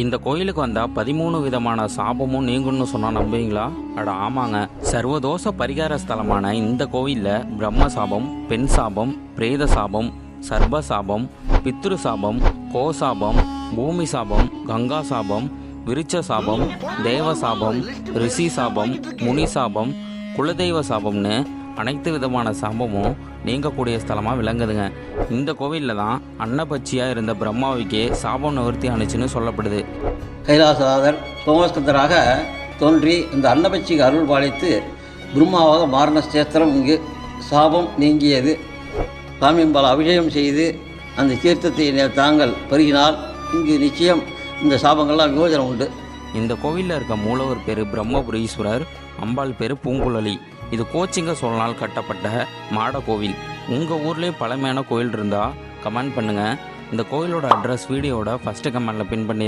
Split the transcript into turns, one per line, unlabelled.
இந்த கோயிலுக்கு வந்தால் 13 விதமான சாபமும் நீங்கும்னு சொன்னால் நம்புவீங்களா? அட ஆமாங்க. சர்வதோஷ பரிகார ஸ்தலமான இந்த கோவிலில் பிரம்ம சாபம், பெண் சாபம், பிரேத சாபம், சர்ப சாபம், பித்ரு சாபம், கோசாபம், பூமி சாபம், கங்கா சாபம், விருட்ச சாபம், தேவ சாபம், ரிஷி சாபம், முனி சாபம், குலதெய்வ சாபம்னு அனைத்து விதமான சாபமும் நீங்கக்கூடிய ஸ்தலமாக விளங்குதுங்க. இந்த கோவிலில் தான் அன்னபட்சியாக இருந்த பிரம்மாவுக்கே சாபம் நிவர்த்தி ஆணுச்சுன்னு சொல்லப்படுது.
கைலாசநாதர் சோமஸ்கந்தராக தோன்றி இந்த அன்னபட்சிக்கு அருள் பாலித்து பிரம்மாவாக மாறின சேத்திரம் இங்கு சாபம் நீங்கியது. சாமியம்பால் அபிஷேகம் செய்து அந்த தீர்த்தத்தை தாங்கள் பருகினால் இங்கு நிச்சயம் இந்த சாபங்கள்லாம் விமோசனம் உண்டு.
இந்த கோவிலில் இருக்க மூலவர் பேர் பிரம்மபுரீஸ்வரர், அம்பாள் பேர் பூங்குழலி. இது கோச்சிங்க சோழனால் கட்டப்பட்ட மாட கோவில். உங்கள் ஊர்லேயே பழமையான கோயில் இருந்தால் கமெண்ட் பண்ணுங்கள். இந்த கோயிலோட அட்ரஸ் வீடியோட ஃபஸ்ட்டு கமெண்டில் பின் பண்ணி